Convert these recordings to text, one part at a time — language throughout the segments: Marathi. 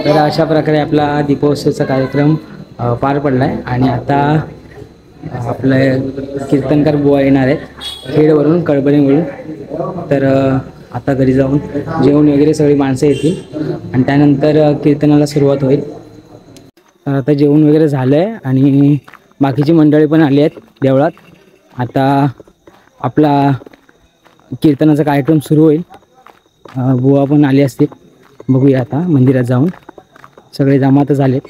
तर अशा प्रकारे आपला दीपोत्सवचा कार्यक्रम पार पडला आहे आणि आता आपले कीर्तनकार बुवा येणार आहेत खेडवरून कळबणीवरून. तर आता घरी जाऊन जेवण वगैरे सगळी माणसं येतील आणि त्यानंतर कीर्तनाला सुरुवात होईल. तर आता जेवण वगैरे झालं आहे आणि बाकीची मंडळी पण आली आहेत देवळात. आता आपला कीर्तनाचा कार्यक्रम सुरू होईल. बुवा पण आले असतील, बघूया आता मंदिरात जाऊन. सगळे जमात झालेत.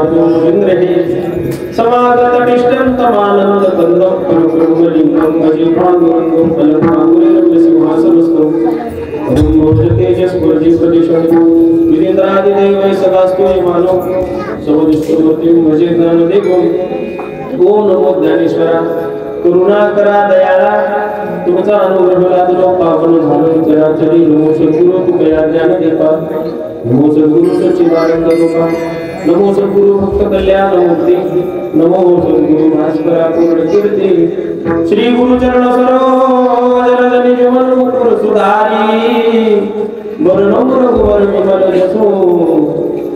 इंद्रहे समागतमिष्टं तमानन्दकन्दं परब्रह्मलिङ्गं भजे पाण्डुरङ्गं फलभागुरेरम्य सिंहासनस्थं तेजस्वर्जी प्रदिशं वीरेन्द्रादिदेवै सदास्तु मानो समदिष्टमूर्तिं भजे ज्ञानदेवम् ओम नमो ज्ञानेश्वरा करुणा करा दयाला तुमचा अनुग्रह लादलो पावन झालो चराचरी नमो सद्गुरु तुकया ज्ञान देता नमो सद्गुरु सच्चिदानंद रूपा नमो सद्गुरु भक्त कल्याण मूर्ती नमो सद्गुरु भास्करा पूर्ण कीर्ती श्री गुरु चरण सरोज रजनी जीवन मुकुर सुधारी वर्णम रघुवर विमल जसो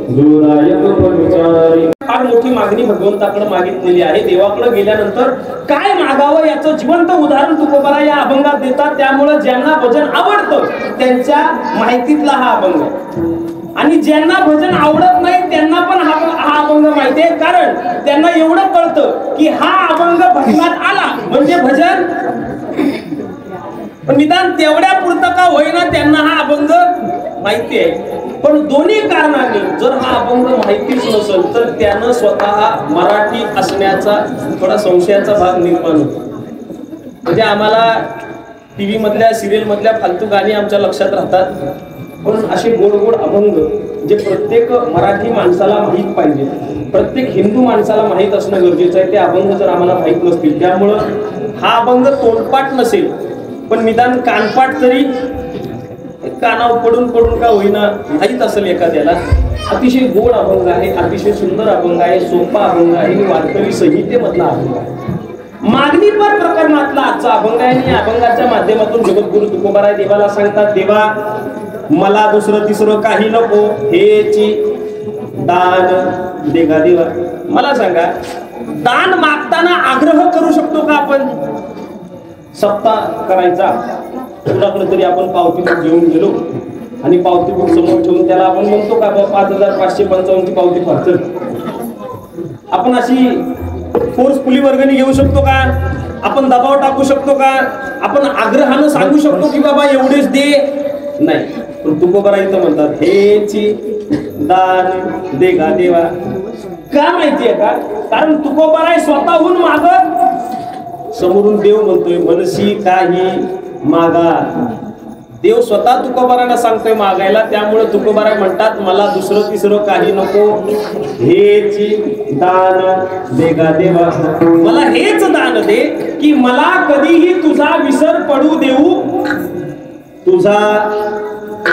गुरुनायक विचारी फार मोठी मागणी भगवंताकडे मागितलेली आहे. देवाकडे गेल्यानंतर काय मागावं याचं जिवंत उदाहरण तुकोबारा या अभंगात देतात. त्यामुळे ज्यांना भजन आवडतं त्यांच्या माहितीतला हा अभंग आणि ज्यांना भजन आवडत नाही त्यांना पण हा अभंग माहिती आहे. कारण त्यांना एवढं कळतं की हा अभंग भजनात आला म्हणजे भजन, पण निदान तेवढ्या पुरतं का होईना त्यांना हा अभंग माहिती आहे. पण दोन्ही कारणांनी जर हा अभंग माहितीच नसेल तर त्यानं स्वतः मराठी असण्याचा थोडा संशयाचा भाग निर्माण होतो. म्हणजे आम्हाला टीव्ही मधल्या सिरियल मधल्या फालतू गाणी आमच्या लक्षात राहतात, पण असे गोड गोड अभंग जे प्रत्येक मराठी माणसाला माहीत पाहिजे, प्रत्येक हिंदू माणसाला माहीत असणं गरजेचं आहे, ते अभंग जर आम्हाला माहीत नसतील, त्यामुळं हा अभंग तोंडपाठ नसेल पण निदान कानपाठ तरी कानावर पडून पडून का होईना माहीत असेल एखाद्याला. अतिशय गोड अभंग आहे, अतिशय सुंदर अभंग आहे, सोपा अभंग आहे, वारकरी संहितेमधला अभंग आहे, मागणीपर प्रकरणातला आजचा अभंग आहे. आणि अभंगाच्या माध्यमातून जगद्गुरु तुकोबाराय देवाला सांगतात, देवा मला दुसरं तिसरं काही नको, हेची दान दे गा देवा. मला सांगा, दान मागताना आग्रह करू शकतो का आपण? सप्ताह करायचा कुणाकडे तरी आपण पावती बुक घेऊन गेलो आणि पावती बुक समोर ठेवून त्याला आपण म्हणतो का 5555 ची पावती फाडतो. आपण अशी फोर्सफुली वर्गणी घेऊ शकतो का? आपण दबाव टाकू शकतो का? आपण आग्रहानं सांगू शकतो की बाबा एवढेच दे? नाही. पण तुकोबारा इथं म्हणतात, हेची दान दे गा देवा. का माहितीये का? कारण तुकोबारा स्वतःहून मागत, समोरून देव म्हणतोय मनसी काही मागा. देव स्वतः तुकोबाराला सांगतोय मागायला. त्यामुळे तुकोबारा म्हणतात, मला दुसरं तिसरं काही नको, हेची दान दे गा देवा. मला हेच दान दे की मला कधीही तुझा विसर पडू देऊ, तुझा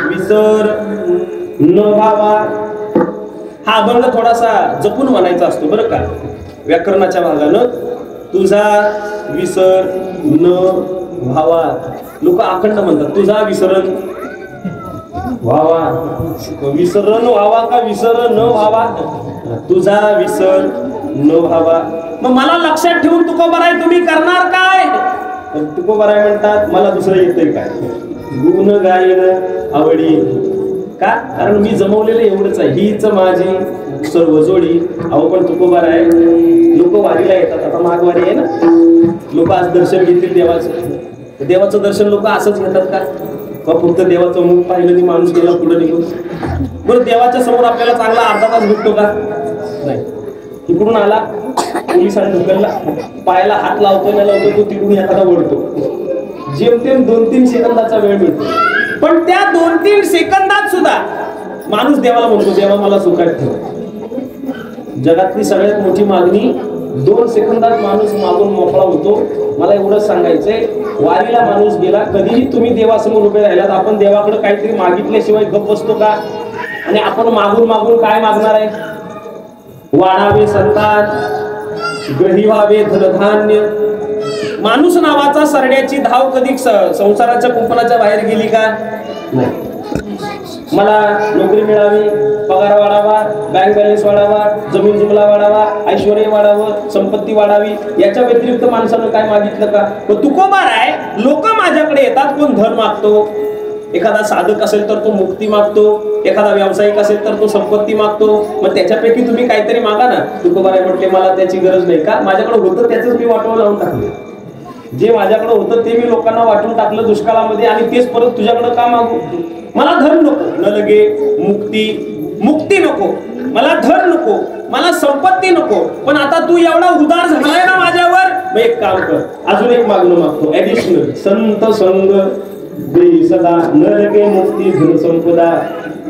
विसर न व्हावा. हा अभंग थोडासा जपून म्हणायचा असतो बरं का, व्याकरणाच्या भागानं. तुझा विसर न व्हावा. लोक अखंड म्हणतात तुझा विसरण व्हावा. विसरण व्हावा का विसर न व्हावा? तुझा विसर न व्हावा. मग मला लक्षात ठेवून तुकोबाराय तुम्ही करणार काय? तर तुकोबाराय म्हणतात, मला दुसरं येतंय काय? गुण गायन आवडी. का? कारण मी जमवलेलं एवढंच आहे, हीच माझी सर्व जोडी. अहो पण तुकोबाराय, लोक वारीला येतात, आता माघवारी आहे ना, लोक आज दर्शन घेतील देवाचं. देवाचं दर्शन लोक असंच घेतात का? फक्त देवाचं मुख पाहिलं की माणूस गेला पुढे निघून. बरं, देवाच्या समोर आपल्याला चांगला अर्धा तास भेटतो का? नाही. इकडून आला, पोलिसांनी ढकलला, पायाला हात लावतो ना लावतो, तो तिकडून एखादा ओढतो. जेमतेम 2-3 सेकंदाचा वेळ मिळतो. पण त्या 2-3 सेकंदात सुद्धा माणूस देवाला म्हणतो, देवा मला सुखात ठेव. जगातली सगळ्यात मोठी मागणी 2 सेकंदात माणूस मागून मोकळा होतो. मला एवढंच सांगायचंय, वारीला माणूस गेला, कधीही तुम्ही देवासमोर उभे राहिलात, आपण देवाकडे काहीतरी मागितल्याशिवाय गप्प बसतो का? आणि आपण मागून मागून काय मागणार आहे? वाढावे संतान, ग्रही व्हावे धनधान्य. माणूस नावाचा सरड्याची धाव कधी संसाराच्या कुंपणाच्या बाहेर गेली का? नाही. मला नोकरी मिळावी, पगार वाढावा, बँक बॅलन्स वाढावा, जमीन जुमला वाढावा, ऐश्वर्य वाढावं, संपत्ती वाढावी, याच्या व्यतिरिक्त माणसानं काय मागितलं का? पण तुकोबाराय, लोक माझ्याकडे येतात, कोण धन मागतो, एखादा साधक असेल तर तो मुक्ती मागतो, एखादा व्यावसायिक असेल तर तो संपत्ती मागतो. मग त्याच्यापैकी तुम्ही काहीतरी मागा ना. तुकोबाराय म्हटले, मला त्याची गरज नाही. का? माझ्याकडे होतं त्याच मी वाटवून लावून टाकलं. जे माझ्याकडे होतं ते मी लोकांना वाटून टाकलं दुष्काळामध्ये, आणि तेच परत तुझ्याकडे का मागू? मला धन नको, न लगे मुक्ती, मुक्ती नको, मला धन नको, मला संपत्ती नको, पण आता तू एवढा उदार झालाय ना माझ्यावर, मग एक काम कर, अजून एक मागणं मागतो ऍडिशनल, संत संग देई सदा न लगे मुक्ती धन संपदा,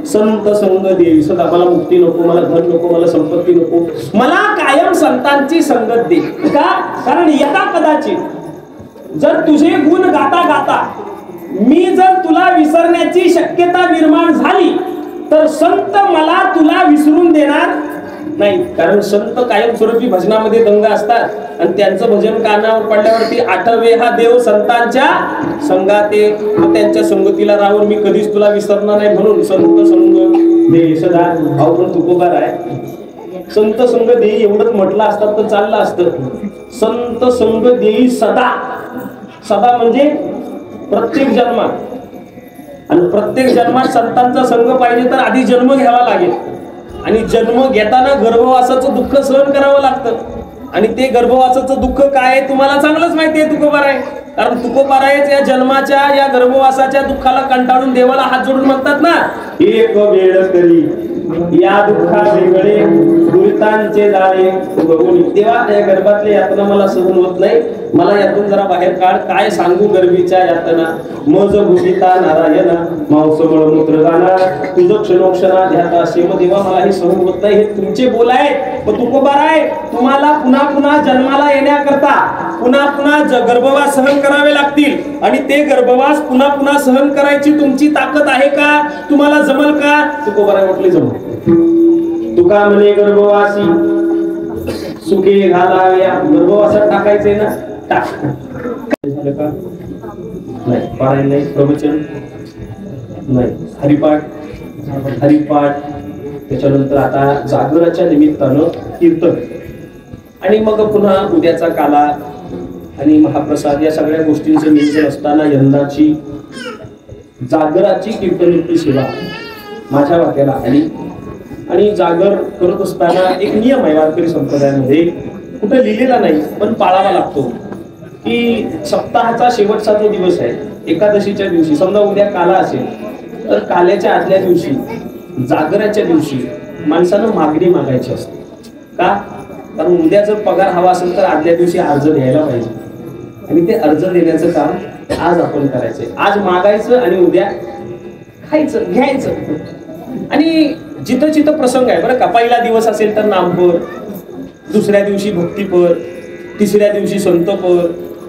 संत संग देई सदा, मला मुक्ती नको, मला धन नको, मला संपत्ती नको, मला कायम संतांची संगत दे. का? कारण यथा कदाचित जर तुझे गुण गाता गाता मी जर तुला विसरण्याची शक्यता निर्माण झाली तर संत मला तुला विसरून देणार नाही. कारण संत कायमस्वरूपी भजनामध्ये दंग असतात आणि त्यांचं भजन कानावर पडल्यावरती आठवे हा देव संतांच्या संगाते, त्यांच्या संगतीला राहून मी कधीच तुला विसरणार नाही, म्हणून संत संग देई सदा. अहो पण तुकोबार आहे, संत संग देई एवढंच म्हटलं असतात तर चाललं असतं. संत संग देई सदा, सदा म्हणजे प्रत्येक जन्मात, आणि प्रत्येक जन्मात संतांचा संग पाहिजे तर आधी जन्म घ्यावा लागेल, आणि जन्म घेताना गर्भवासाचं दुःख सहन करावं लागतं. आणि ते गर्भवासाचं दुःख काय आहे तुम्हाला चांगलंच माहिती आहे तुकोबाराय. कारण तुकोबारायच या जन्माच्या या गर्भवासाच्या दुःखाला कंटाळून देवाला हात जोडून म्हणतात ना, एक वेळ करी या दुःखा वेगळे दुरितांचे जाळे बघून, देवा या गर्भातल्या यातना मला सहन होत नाही, मला यातून जरा बाहेर काढ. काय सांगू गर्भीच्या यातना, मज भूमिता नारायणा मांस मूत्र गाना तुझं क्षणोक्षणा ध्याता सेम देवा, मला हे सहन होत नाही. हे तुमचे बोल आहे. पण तुकोबाराय तुम्हाला पुन्हा पुन्हा जन्माला येण्याकरता पुन्हा पुन्हा गर्भवास सहन करावे लागतील, आणि ते गर्भवास पुन्हा पुन्हा सहन करायची तुमची ताकद आहे का? तुम्हाला जमल का? तुकोबाराय म्हटले जमल. तुका म्हणे गर्भवासी सुखे घालाव्या, गर्भवासात टाकायचंय ना, टाक. नाही पारायण नाही, प्रवचन नाही, हरिपाठ, हरिपाठ, त्याच्यानंतर आता जागराच्या निमित्तानं कीर्तन, आणि मग पुन्हा उद्याचा काला आणि महाप्रसाद या सगळ्या गोष्टींचं नियोजन असताना यंदाची जागराची कीर्तनोक्ती सेवा माझ्या वाट्याला आली. आणि जागर करत असताना एक नियम आहे वारकरी संप्रदायामध्ये, कुठे लिहिलेला नाही पण पाळावा लागतो, की सप्ताहाचा शेवटचा जो दिवस आहे एकादशीच्या दिवशी, समजा उद्या काला असेल तर काल्याच्या आदल्या दिवशी जागराच्या दिवशी माणसानं मागणी मागायची असते. का? कारण उद्या जर पगार हवा असेल तर आदल्या दिवशी अर्ज द्यायला पाहिजे, आणि ते अर्ज देण्याचं काम आज आपण करायचंय. आज मागायचं आणि उद्या खायचं घ्यायचं. आणि जिथं जिथं प्रसंग आहे बरं का, पहिला दिवस असेल तर नामपर, दुसऱ्या दिवशी भक्तीपर, तिसऱ्या दिवशी संतपर,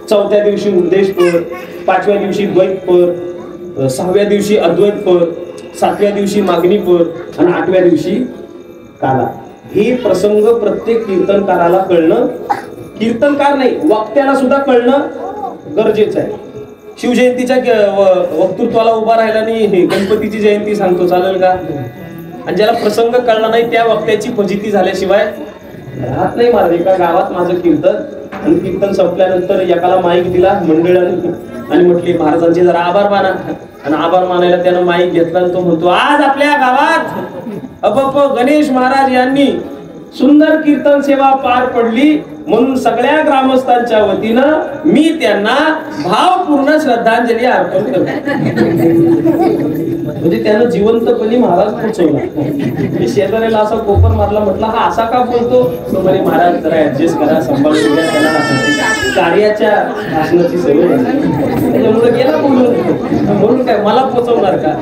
चौथ्या दिवशी उपदेशपर, पाचव्या दिवशी द्वैतपर, सहाव्या दिवशी अद्वैतपर, सातव्या दिवशी मागणीपर, आणि आठव्या दिवशी काला. हे प्रसंग प्रत्येक कीर्तनकाराला कळणं, कीर्तनकार नाही वक्त्याला सुद्धा कळणं गरजेचं आहे. शिवजयंतीच्या वक्तृत्वाला उभा राहिला आणि गणपतीची जयंती सांगतो चालेल का? आणि ज्याला प्रसंग कळला नाही त्या वक्त्याची फजिती झाल्याशिवाय राहत नाही. महाराज एका गावात माझं कीर्तन, आणि कीर्तन संपल्यानंतर एकाला माईक दिला मंडळाने आणि म्हटले महाराजांचे जरा आभार माना, आणि आभार मानायला त्यानं माईक घेतला आणि तो म्हणतो, आज आपल्या गावात अबप गणेश महाराज यांनी सुंदर कीर्तन सेवा पार पडली, म्हणून सगळ्या ग्रामस्थांच्या वतीनं मी त्यांना भावपूर्ण श्रद्धांजली अर्पण करतो. म्हणजे त्यानं जिवंतपणे महाराज पोचवला. मी शेजाऱ्याला असा कोपर मारला, म्हटलं हा असा का बोलतो? तो म्हणे महाराज जरा ऍडजस्ट करा, सांभाळून घ्या, त्याला कार्याच्या भाषणाची सवय त्याच्यामुळे गेला बोलून, म्हणून काय मला पोचवणार का?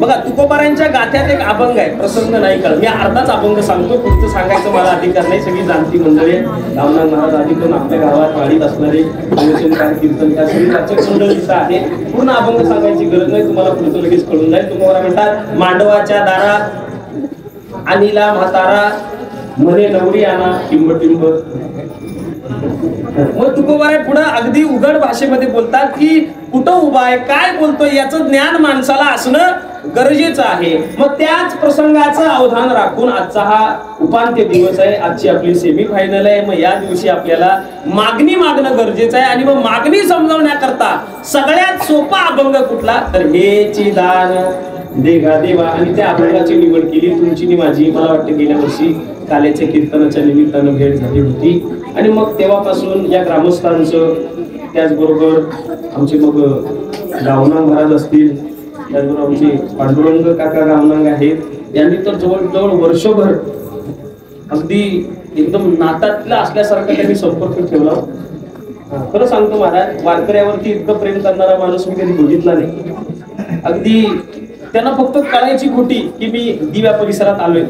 बघा तुकोबारांच्या गाथ्यात एक अभंग आहे, प्रसंग नाही कळत, मी अर्धाच अभंग सांगतो, पुढचं सांगायचं मला अधिकार नाही. सगळी जाणती मंडळी, रामनाथ महाराज आधी पण आपल्या गावात वाढीत असणारे प्रवचनकार, कीर्तनकार सगळी वाचक मंडळी आहे. पूर्ण अभंग सांगायची गरज नाही, तुम्हाला पुढचं लगेच कळून जाईल. तुकोबारा म्हणतात, मांडवाच्या दारा अनिला म्हातारा म्हणे नवरी आणा टिंब टिंब. मग तुकोबारा पुढे अगदी उघड भाषेमध्ये बोलतात की कुठं उभा आहे, काय बोलतोय याचं ज्ञान माणसाला असणं गरजेचं आहे. मग त्याच प्रसंगाचं अवधान राखून आजचा हा उपांत्य दिवस आहे, आजची आपली सेमी फायनल आहे. मग या दिवशी आपल्याला मागणी मागणं गरजेचं आहे, आणि मग मागणी समजवण्याकरता सगळ्यात सोपा अभंग कुठला तर हेची दान देगा देवा. आणि त्या अभंगाची निवड केली तुमची नि माझी, मला वाटतं गेल्या वर्षी काल्याच्या कीर्तनाच्या निमित्तानं भेट झाली होती. आणि मग तेव्हापासून या ग्रामस्थांचं, त्याचबरोबर आमचे मग गावनांग महाराज असतील, त्याचबरोबर आमचे पांडुरंग काका गावनांग आहेत, यांनी तर जवळजवळ वर्षभर अगदी एकदम नातातला असल्यासारखा त्यांनी संपर्क ठेवला. खरं सांगतो महाराज, वारकऱ्यावरती इतकं प्रेम करणारा माणूस मी कधी बघितला नाही. अगदी त्यांना फक्त कळायची खोटी की मी दिव्या परिसरात आलोय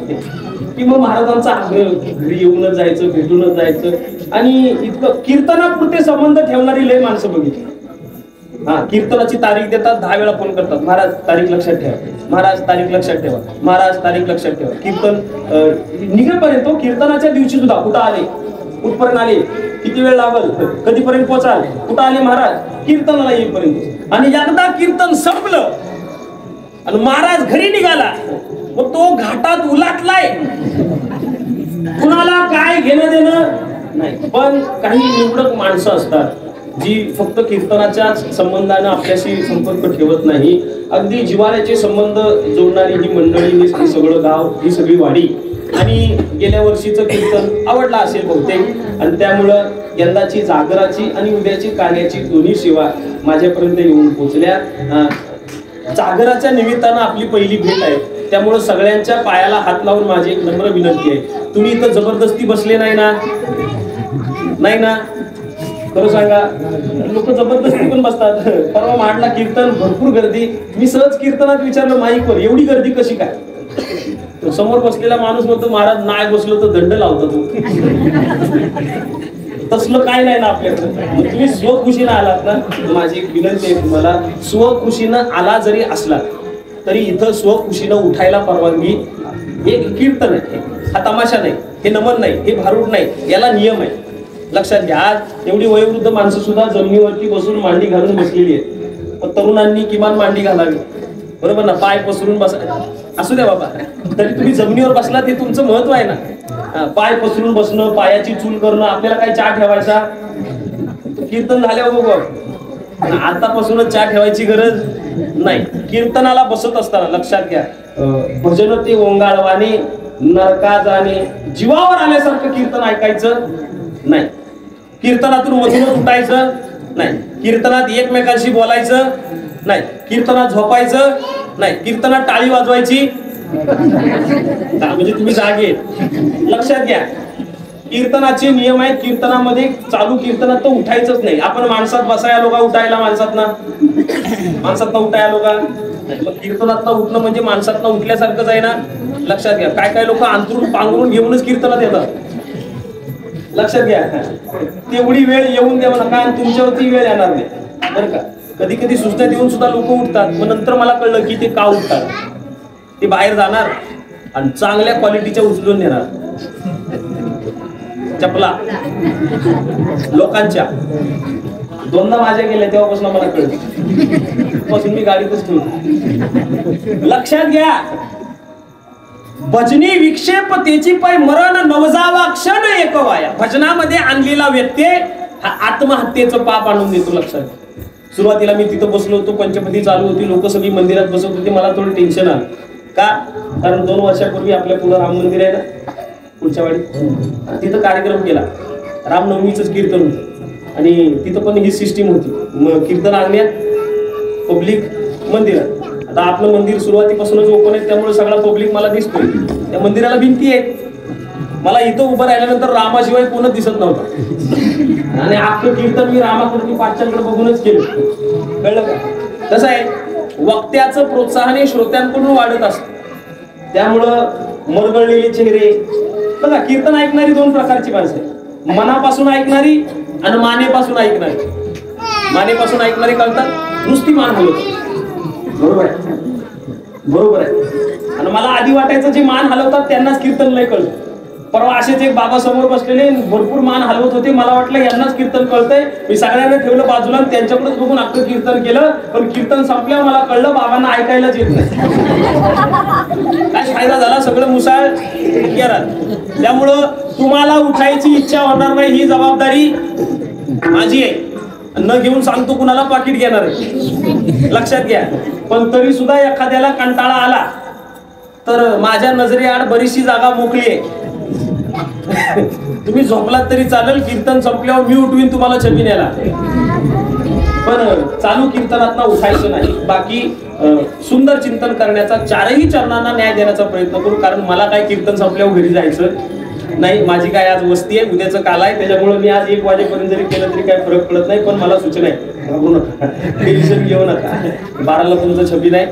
की मग महाराजांचा आग्रह घरी येऊनच जायचं, भेटूनच जायचं. आणि इतकं कीर्तनापुरते संबंध ठेवणारी लय माणसं बघितली. कीर्तनाची तारीख देतात, 10 वेळा फोन करतात, महाराज तारीख लक्षात ठेवा, महाराज तारीख लक्षात ठेवा, महाराज तारीख लक्षात ठेवा. कीर्तन निघेपर्यंत, कीर्तनाच्या दिवशी सुद्धा कुठं आले, कुठपर्यंत आले, किती वेळ लागल, कधीपर्यंत पोहोचाल, कुठं आले महाराज, कीर्तनाला येईपर्यंत. आणि एकदा कीर्तन संपलं आणि महाराज घरी निघाला, मग तो घाटात उलाटलाय, कुणाला काय घेणं देणं नाही. पण काही निवडक माणसं असतात जी फक्त कीर्तनाच्या संबंधाने आपल्याशी संपर्क ठेवत नाही, अगदी जिव्हाळ्याचे संबंध जोडणारी ही मंडळी, हे सगळं गाव, ही सगळी वाडी. आणि गेल्या वर्षीचं कीर्तन आवडला असेल बहुतेक, आणि त्यामुळं यंदाची जागराची आणि उद्याची कार्याची दोन्ही सेवा माझ्यापर्यंत येऊन पोहोचल्या. जागराच्या निमित्तानं आपली पहिली भेट आहे, त्यामुळं सगळ्यांच्या पायाला हात लावून माझी एक नम्र विनंती आहे, तुम्ही इथं जबरदस्ती बसले नाही ना? नाही ना? खरं सांगा, लोक जबरदस्ती पण बसतात. परवा मांडला कीर्तन, भरपूर गर्दी. मी सहज कीर्तनात विचारलं माईकवर, एवढी गर्दी कशी काय? समोर बसलेला माणूस म्हणतो, महाराज नाही बसलो तर दंड लावतो तू. तसलं काय नाही ना आपल्याकडे. तुम्ही स्वखुशीनं आलात ना, माझी एक विनंती आहे तुम्हाला, स्वखुशीनं आला जरी असला तरी इथं स्वखुशीनं उठायला परवानगी. हे कीर्तन आहे, हा तमाशा नाही, हे नमन नाही, हे भारूड नाही, याला नियम आहे. लक्षात घ्या. आज एवढी वयोवृद्ध माणसं सुद्धा जमिनीवरती बसून मांडी घालून बसलेली आहे, पण तरुणांनी किमान मांडी घालावी, बरोबर ना? पाय पसरून बसा, असू द्या बाबा, तरी तुम्ही जमिनीवर बसला ते तुमचं महत्व आहे ना. पाय पसरून बसणं, पायाची चूल करणं, आपल्याला काय चहा ठेवायचा? कीर्तन झाल्यावर बघू, आतापासूनच चहा ठेवायची गरज नाही. कीर्तनाला बसत असताना लक्षात घ्या, भजन ते ओंगाळवाने नरका जाणे, जीवावर आल्यासारखं कीर्तन ऐकायचं नाही. कीर्तनातून मधूनच उठायचं नाही, कीर्तनात एकमेकांशी बोलायचं नाही, कीर्तनात झोपायचं नाही, कीर्तनात टाळी वाजवायची म्हणजे तुम्ही जागे. लक्षात घ्या, कीर्तनाचे नियम आहेत. कीर्तनामध्ये चालू कीर्तनात तर उठायचंच नाही. आपण माणसात बसायला लोका उठायला, माणसात ना उठायला लोका, मग कीर्तनात उठणं म्हणजे माणसात उठल्यासारखंच आहे ना. लक्षात घ्या, काय काय लोक अंतरून पांघरून घेऊनच कीर्तनात येतात. लक्षात घ्या, तेवढी वेळ येऊन द्या नका आणि तुमच्यावरती वेळ येणार नाही, बरं का? कधी कधी सूचना देऊन सुद्धा लोक उठतात, मग नंतर मला कळलं की ते का उठतात. ते बाहेर जाणार आणि चांगल्या क्वालिटीच्या उचलून नेणार चपला लोकांच्या. दोनदा माझ्या गेल्या तेव्हापासून मला कळलं, पासून मी गाडीतच ठेवली. लक्षात घ्या, भजनी विक्षेप त्याची पाय मरण, नवजावा क्षण एक वाया. भजनामध्ये आणलेला व्यत्यय हा आत्महत्येचं पाप आणून देतो. लक्षात. सुरुवातीला मी तिथं बसलो होतो, पंचपदी चालू होती, लोक सगळी मंदिरात बसत होती, मला थोडं टेन्शन आलं. का? कारण 2 वर्षापूर्वी आपल्या पुढं राम मंदिर आहे ना पुढच्या वाडी, तिथं कार्यक्रम केला, रामनवमीच कीर्तन होतं आणि तिथं पण ही सिस्टीम होती. मग कीर्तन आणण्यात पब्लिक मंदिरात. आता आपलं मंदिर सुरुवातीपासूनच ओपन आहे, त्यामुळे सगळा पब्लिक मला दिसतोय. त्या मंदिराला भिंती आहे, मला इथं उभं राहिल्यानंतर रामाशिवाय कोणच दिसत नव्हतं आणि आपलं कीर्तन मी रामाकडे पाठच्याकडे बघूनच केलं. कळलं का? कसं आहे, वक्त्याचं प्रोत्साहन श्रोत्यांकडून वाढत असतं. त्यामुळं मरगळलेले चेहरे बघा. कीर्तन ऐकणारी 2 प्रकारची माणसं आहे, मनापासून ऐकणारी आणि मानेपासून ऐकणारी. मानेपासून ऐकणारी कळतात, नुसती मान हलवतात, बरोबर आहे, बरोबर आहे. आणि मला आधी वाटायचं जे मान हलवतात त्यांनाच कीर्तन लय कळतं. परवा असेच एक बाबा समोर बसलेले भरपूर मान हलवत होते, मला वाटलं यांनाच कीर्तन कळतंय. मी सगळ्यांना ठेवलं बाजूला, त्यांच्याकडेच बघून अख्खं कीर्तन केलं. पण कीर्तन संपल्यावर मला कळलं बाबांना ऐकायलाच येत नाही. काय फायदा झाला, सगळं मुसाळ केलं. त्यामुळं तुम्हाला उठायची इच्छा होणार नाही, ही जबाबदारी माझी आहे. न घेऊन सांगतो कुणाला पाकिट घेणार आहे, लक्षात घ्या. पण तरी सुद्धा एखाद्याला कंटाळा आला तर माझ्या नजरेआड बरीचशी जागा मोकळी आहे. तुम्ही झोपलात तरी चालेल, कीर्तन संपल्यावर मी उठवीन तुम्हाला छबी न्यायला. पण चालू कीर्तनात ना उठायचं नाही. बाकी सुंदर चिंतन करण्याचा, 4ही चरणांना न्याय देण्याचा प्रयत्न करू. कारण मला काय कीर्तन संपल्यावर घरी जायचं नाही, माझी काय आज वस्ती आहे, उद्याचं काल आहे, त्याच्यामुळे मी आज 1 वाजेपर्यंत जरी केलं तरी काही फरक पडत नाही. पण मला सूचना आहे, घाबरू नका, टेन्शन घेऊ नका. 12ला तुमचं छबी नाही,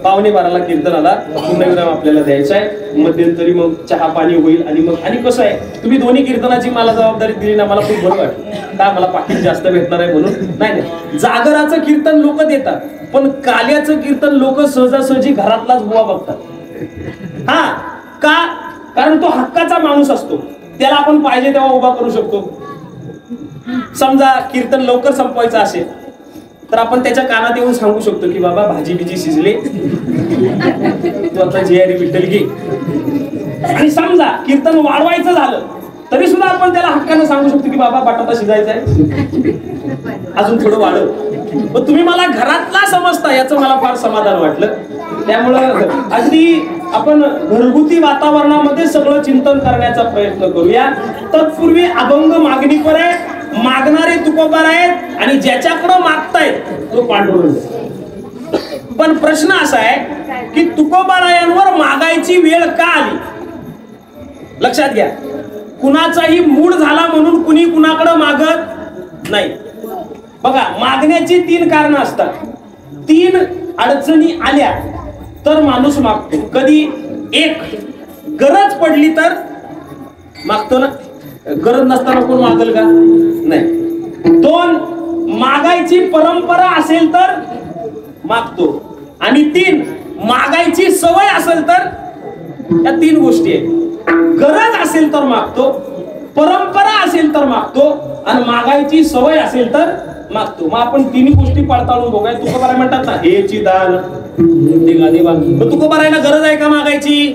11:15ला कीर्तन आला, पूर्णविराम आपल्याला द्यायचा आहे. मध्यंतरी मग चहा पाणी होईल. आणि कसं आहे, तुम्ही दोन्ही कीर्तनाची मला जबाबदारी दिली ना, मला खूप बरं वाटलं. का, मला पाकिट जास्त भेटणार आहे म्हणून नाही. जागराचं कीर्तन लोक देतात, पण काल्याचं कीर्तन लोक सहजासहजी घरातलाच बुवा बघतात. हा का, कारण तो हक्काचा माणूस असतो, त्याला आपण पाहिजे तेव्हा उभा करू शकतो. समजा कीर्तन लवकर संपवायचं असेल तर आपण त्याच्या कानात येऊन सांगू शकतो की बाबा भाजी बिजी शिजले, तू आता जेआरी विठ्ठल घे. आणि समजा कीर्तन वाढवायचं झालं तरी सुद्धा आपण त्याला हक्कानं सांगू शकतो की बाबा बटाटा शिजायचा आहे, अजून थोडं वाढव. पण तुम्ही मला घरातला समजता, याचं मला फार समाधान वाटलं. त्यामुळं अगदी आपण घरगुती वातावरणामध्ये सगळं चिंतन करण्याचा प्रयत्न करूया. तत्पूर्वी अभंग मागणीपर आहे, मागणारे तुकोबार आहेत आणि ज्याच्याकडं मागतायत तो पांडुरंग. पण प्रश्न असा आहे की तुकोबारायांवर मागायची वेळ का आली? लक्षात घ्या, कुणाचाही मूड झाला म्हणून कुणी कुणाकडं मागत नाही. बघा, मागण्याची 3 कारणं असतात. 3 अडचणी आल्या तर माणूस मागतो. कधी 1 गरज पडली तर मागतो ना, गरज नसताना कोण मागल का? नाही. 2 मागायची परंपरा असेल तर मागतो. आणि 3 मागायची सवय असेल तर. या 3 गोष्टी आहेत. गरज असेल तर मागतो, परंपरा असेल तर मागतो, आणि मागायची सवय असेल तर मागतो. मग आपण 3 गोष्टी पडताळून बघूया. तुकोबाराय म्हणतात ना, हेची दान देगा देवा. मग तुकोबारायला गरज आहे का मागायची?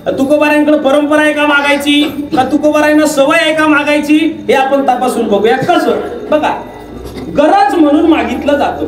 तुकोबारायांकडे परंपरा आहे का मागायची? का तुकोबारायांना सवय आहे का मागायची? हे आपण तपासून बघूया. कसं? बघा, गरज म्हणून मागितलं जातं.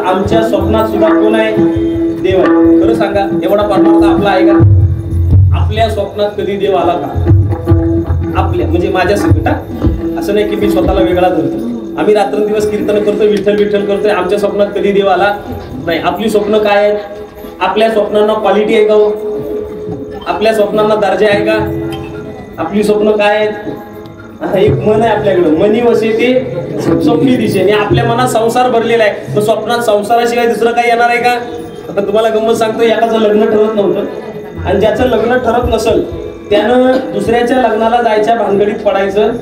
आमच्या स्वप्नात सुद्धा कोण आहे? देव आहे. खरं सांगा, एवढा परमार्थ आपला आहे का? आपल्या स्वप्नात कधी देव आला का? आपल्या म्हणजे माझ्या सकट, असं नाही की मी स्वतःला वेगळा धरतो. आम्ही रात्रंदिवस कीर्तन करतोय, विठ्ठल विठ्ठल करतोय, आमच्या स्वप्नात कधी देव आला नाही. आपली स्वप्न काय आहेत? आपल्या स्वप्नांना क्वालिटी आहे का? आपल्या स्वप्नांना दर्जा आहे का? आपली स्वप्न काय आहेत? एक मन आहे आपल्याकडं, मनी वसे ते स्वप्नी दिशेने. आपल्या मनात संसार भरलेला आहे, तर स्वप्नात संसाराशिवाय दुसरं काही येणार आहे का? आता तुम्हाला गंमत सांगतो, एकाचं लग्न ठरत नव्हतं आणि ज्याचं लग्न ठरत नसेल त्यानं दुसऱ्याच्या लग्नाला जायच्या भानगडीत पडायचं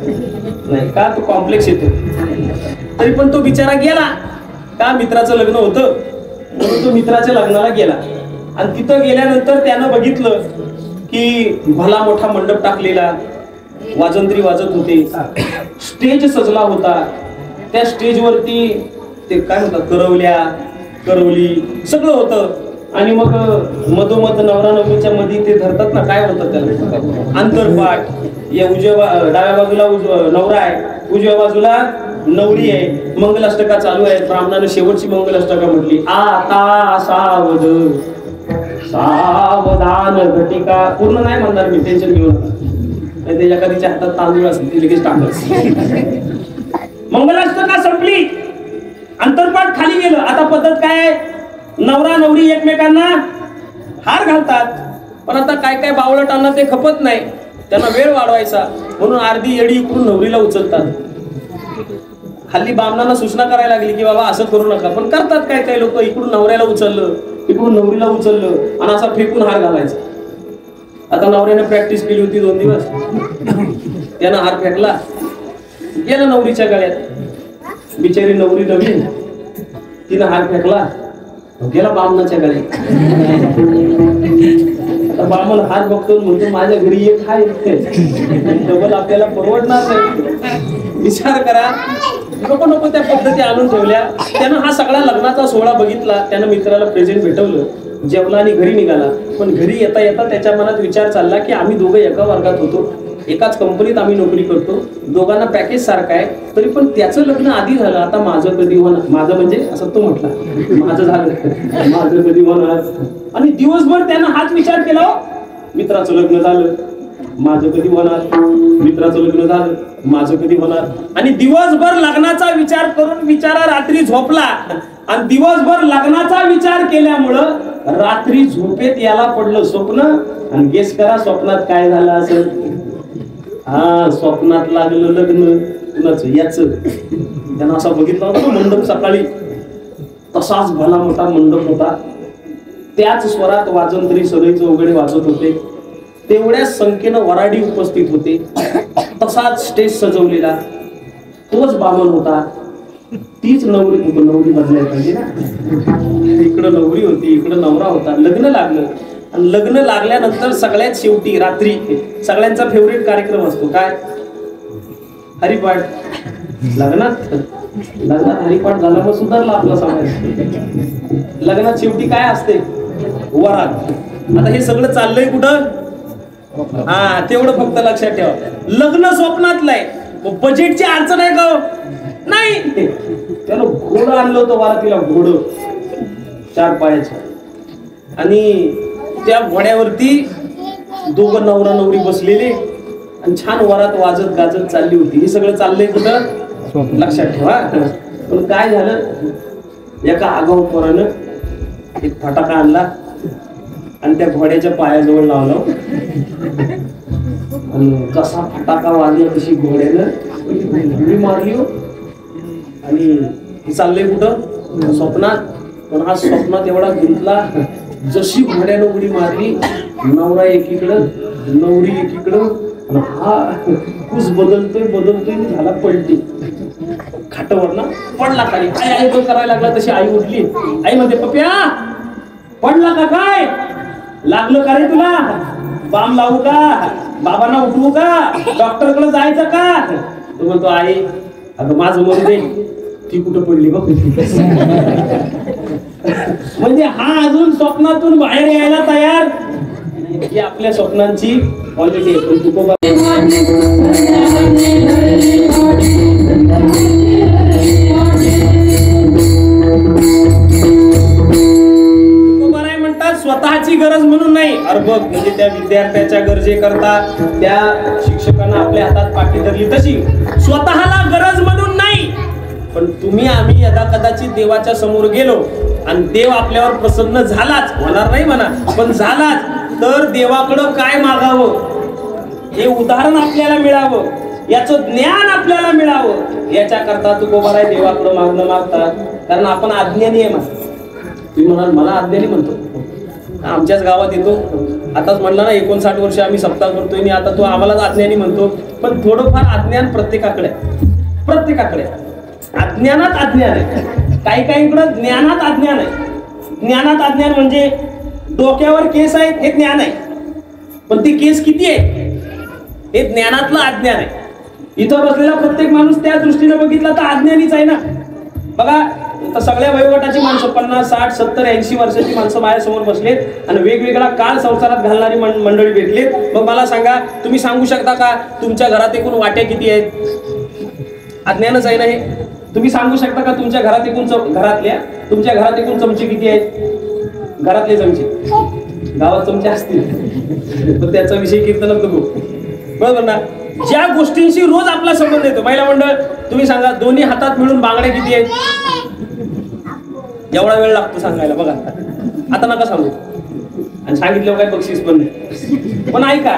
नाही. का? तो कॉम्प्लेक्स येतो. तरी पण तो बिचारा गेला. का? मित्राचं लग्न होतं म्हणून तो मित्राच्या लग्नाला गेला. आणि तिथं गेल्यानंतर त्यानं बघितलं की भला मोठा मंडप टाकलेला, वाजंत्री वाजत होते, स्टेज सजला होता. त्या स्टेजवरती ते काय म्हणतात, करवली सगळं होतं. आणि मग मधोमध नवरा नवरीच्या मध्ये ते धरतात ना, काय होतं त्याला, आंतरपाठ. या डाव्या बाजूला नवरा आहे, उजव्या बाजूला नवरी आहे. मंगलाष्टका चालू आहे. ब्राह्मणाने शेवटची मंगलाष्टका म्हटली, आता सावधान घटिका. पूर्ण नाही म्हणणार मी, टेन्शन घेऊ नका. त्याच्या कधीच्या हातात तांदूळ असतील ते लगेच टाकत. मंगलाष्टका संपली, अंतरपाठ खाली गेलं. आता पद्धत काय? नवरा नवरी एकमेकांना हार घालतात. पण आता काय काय बावळटांना ते खपत नाही, त्यांना वेळ वाढवायचा म्हणून अर्धी येडी इकडून नवरीला उचलतात. हल्ली बामणांना सूचना करायला लागली की बाबा असं करू नका, पण करतात काय काय लोक. इकडून नवऱ्याला उचललं, इकडून नवरीला उचललं आणि असा फेकून हार घालायचा. आता नवऱ्याने प्रॅक्टिस केली होती 2 दिवस, त्यानं हार फेकला, गेला नवरीच्या गळ्यात. बिचारी नवरी नवीन, तिनं हार फेकला, गेला बामणाच्या गळे. आता बामण हात बघतो म्हणतो माझ्या घरी एक हाय, डबल आपल्याला परवडणार नाही. विचार करा, नको नको त्या पद्धती आणून ठेवल्या. त्यानं हा सगळा लग्नाचा सोहळा बघितला, त्यानं मित्राला प्रेझेंट भेटवलं, जेवला आणि घरी निघाला. पण घरी येता येता त्याच्या मनात विचार चालला की आम्ही दोघं एका वर्गात होतो, एकाच कंपनीत आम्ही नोकरी करतो, दोघांना पॅकेज सारखं आहे, तरी पण त्याचं लग्न आधी झालं, आता माझं कधी होणार? माझं म्हणजे असं तो म्हटला, माझं झालं, माझं कधी होणार? आणि दिवसभर त्यानं हाच विचार केला, मित्राचं लग्न झालं, माझं कधी होणार? मित्राचं लग्न झालं, माझं कधी होणार? आणि दिवसभर लग्नाचा विचार करून विचारा रात्री झोपला, आणि दिवसभर लग्नाचा विचार केल्यामुळं रात्री झोपेत याला पडलं स्वप्न. आणि गेस करा स्वप्नात काय झालं असेल? हा, स्वप्नात लागलं लग्न कुणाचं? याच. त्यानं असा बघितला होता मंडप सकाळी, तसाच भला मोठा मंडप होता, त्याच स्वरात वाजंत्री सदई चौघडे वाजत होते, तेवढ्याच संख्येनं वराडी उपस्थित होते, तसाच स्टेज सजवलेला, तोच बामण होता, तीच नवरी बदलायला पाहिजे ना. इकडं नवरी होती, इकडं नवरा होता. लग्न लागलं, आणि लग्न लागल्यानंतर सगळ्यात शेवटी रात्री सगळ्यांचा फेवरेट कार्यक्रम असतो काय? हरिपाठ. लग्नात हरिपाठ झाला मग सुधारला आपला समाज. लग्नात शेवटी काय असते? वरात. आता हे सगळं चाललंय कुठं? हा, तेवढं फक्त लक्षात ठेवा. लग्न स्वप्नातलं आहे, बजेटची अडचण आहे का? नाही. त्यानं घोडं आणलं होतं वरातीला, घोडं 4 पायाचं, आणि त्या घोड्यावरती दोघं नवरा नवरी बसलेले, आणि छान वरात वाजत गाजत चालली होती. हे सगळं चाललंय कुठं? लक्षात ठेवा. पण काय झालं, एका आगाऊ पोरानं एक फटाका आणला आणि त्या घोड्याच्या पायाजवळ लावला, आणि कसा फटाका वाजला तशी घोड्यानं उडी मारली हो. आणि हे चाललंय कुठं? स्वप्नात. पण हा स्वप्नात एवढा गुंतला, जशी घोड्यानं उडी मारली, नवरा एकीकडं, नवरी एकीकडं, आणि हा कुस बदलतोय झाला पलटी. खाटावर ना पडला खाली. आई तो करायला लागला, तशी आई उठली. आई म्हणते, पप्या पडला का? काय लागलं का रे तुला? बाम लावू का? बाबांना उठवू का? डॉक्टरकडे जायचं का? तो म्हणतो, आई अगं माझं मरू दे, ती कुठं पडली बघ. म्हणजे हा अजून स्वप्नातून बाहेर यायला तयार. ही आपल्या स्वप्नांची क्वालिटी आहे. म्हणतात स्वतःची गरज म्हणून नाही. अरे बघ, म्हणजे त्या विद्यार्थ्याच्या गरजेकरता त्या शिक्षकांना आपल्या हातात पाठी धरली, तशी स्वतःला गरज म्हणून नाही. पण तुम्ही आम्ही यदा कदाचित देवाच्या समोर गेलो आणि देव आपल्यावर प्रसन्न झालाच, होणार नाही म्हणा, पण झालाच, तर देवाकडं काय मागावं हे उदाहरण आपल्याला मिळावं, याचं ज्ञान आपल्याला मिळावं, याच्याकरता तुकोबाराय देवाकडं मागणं मागतात. कारण आपण अज्ञानी आहे म्हणा. तुम्ही म्हणाल मला अज्ञानी म्हणतो, आमच्याच गावात येतो, आताच म्हणला ना 59 वर्ष आम्ही सप्ताह करतोय आणि आता तो आम्हालाच अज्ञानी म्हणतो. पण थोडंफार अज्ञान प्रत्येकाकडे, प्रत्येकाकडे. अज्ञानात अज्ञान आहे, काही इकडं ज्ञानात अज्ञान आहे. ज्ञानात अज्ञान म्हणजे डोक्यावर केस आहेत हे ज्ञान आहे, पण ते केस किती आहे हे ज्ञानातलं अज्ञान आहे. इथं बसलेला प्रत्येक माणूस त्या दृष्टीने बघितला तर अज्ञानीच आहे ना. बघा, तर सगळ्या वयोगटाची माणसं 50, 60, 70, 80 वर्षाची माणसं माझ्यासमोर बसलेत आणि वेगवेगळा काळ संसारात घालणारी मंडळी भेटलीत. मग मला सांगा, तुम्ही सांगू शकता का तुमच्या घरात एकूण वाट्या किती आहेत? अज्ञानच आहे ना हे. तुम्ही सांगू शकता का तुमच्या घरात एकूण तुमच्या घरात एकूण चमचे किती आहेत? घरातले चमचे, गावात चमचे असतील तर त्याचा विषय कीर्तनात नको, बरोबर ना. ज्या गोष्टींशी रोज आपला संबंध येतो, महिला मंडळ तुम्ही सांगा दोन्ही हातात मिळून बांगड्या किती आहेत? एवढा वेळ लागतो सांगायला, बघा आता नका सांगू, आणि सांगितलं काय बक्षीस पण नाही. पण ऐका,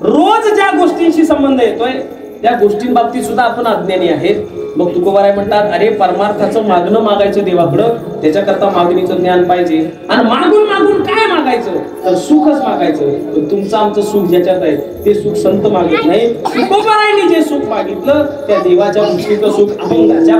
रोज ज्या गोष्टींशी संबंध येतोय त्या गोष्टींबाबतीत सुद्धा आपण अज्ञानी आहेत. मग तुकोबाराय म्हणतात, अरे परमार्थाचं मागणं मागायचं देवाकडं, त्याच्याकरता मागणीचं ज्ञान पाहिजे. आणि मागून मागून काय मागायचं? तर सुखच मागायचं. पण तुमचं आमचं सुख ज्याच्यात आहे ते सुख संत मागत नाही. तुकोबारायांनी जे सुख मागितलं त्या देवाच्या दृष्टीचं सुख अभंगाच्या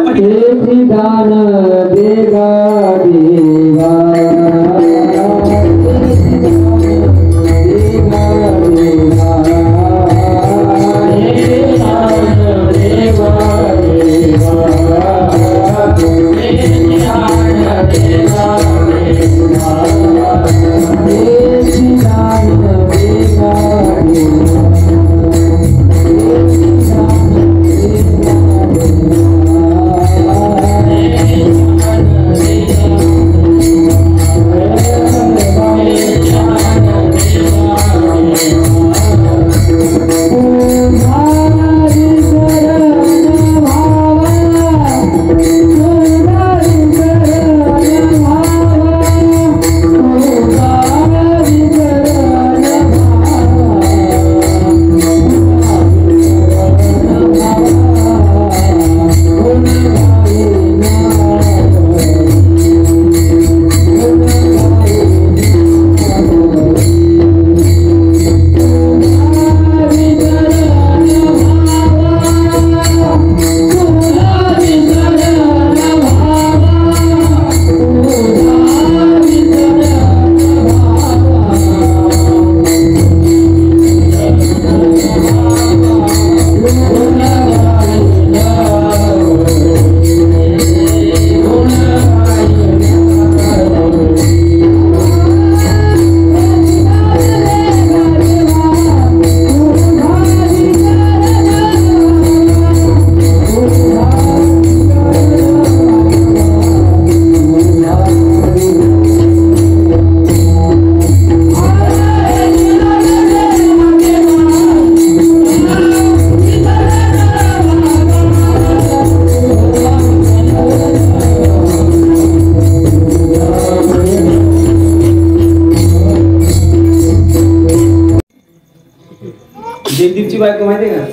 जयदीपची बायको माहितीये का?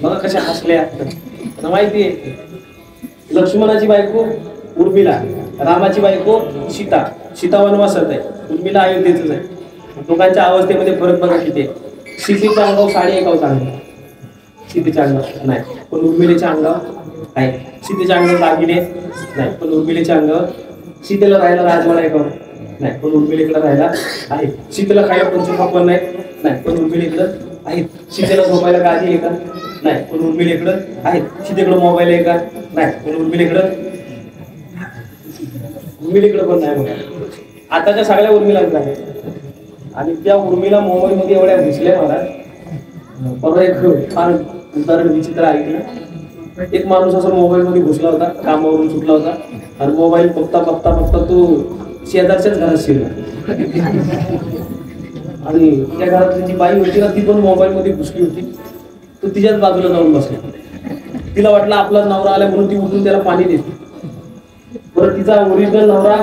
बघा कशा हसल्या. माहितीये लक्ष्मणाची बायको उर्मिला, रामाची बायको सीता. सीता वनवासात आहे, उर्मिला अयोध्येतच आहे. दोघांच्या अवस्थेमध्ये फरक बघा किती आहे. सीतेच्या अंगावर साडी एकावर चांगली, सीतेच्या अंगावर नाही पण उर्मिलेच्या अंगावर आहे. सीतेच्या अंगावर दागिने नाही पण उर्मिलेच्या अंगावर. सीतेला राहायला राजवाडा एकावर नाही पण उर्मिलेकडे राहायला आहे. सीतेला खायला पंचखापण नाही पण उर्मिलेकडं आहे. सीतेला झोपायला गादी आहे का? नाही पण उर्मिलेकडं आहे. सीतेकडं मोबाईल आहे का? नाही पण उर्मिलेकडं पण नाही. बघा आताच्या सगळ्या उर्मिलाच आहे. आणि त्या उर्मिला मोबाईल मध्ये एवढ्या घुसल्या मला. परवा एक फार उदाहरण विचित्र ऐकलं. एक माणूस असं मोबाईल मध्ये घुसला होता, कामावरून सुटला होता आणि मोबाईल बघता तो शेजारच्याच घरात शिरला. आणि त्या घरातली जी बाई होती ना ती पण मोबाईल मध्ये घुसली होती. तो तिच्याच बाजूला जाऊन बसला. तिला वाटलं आपला नवरा आला म्हणून ती उठून त्याला पाणी देते. बरं तिचा ओरिजिनल नवरा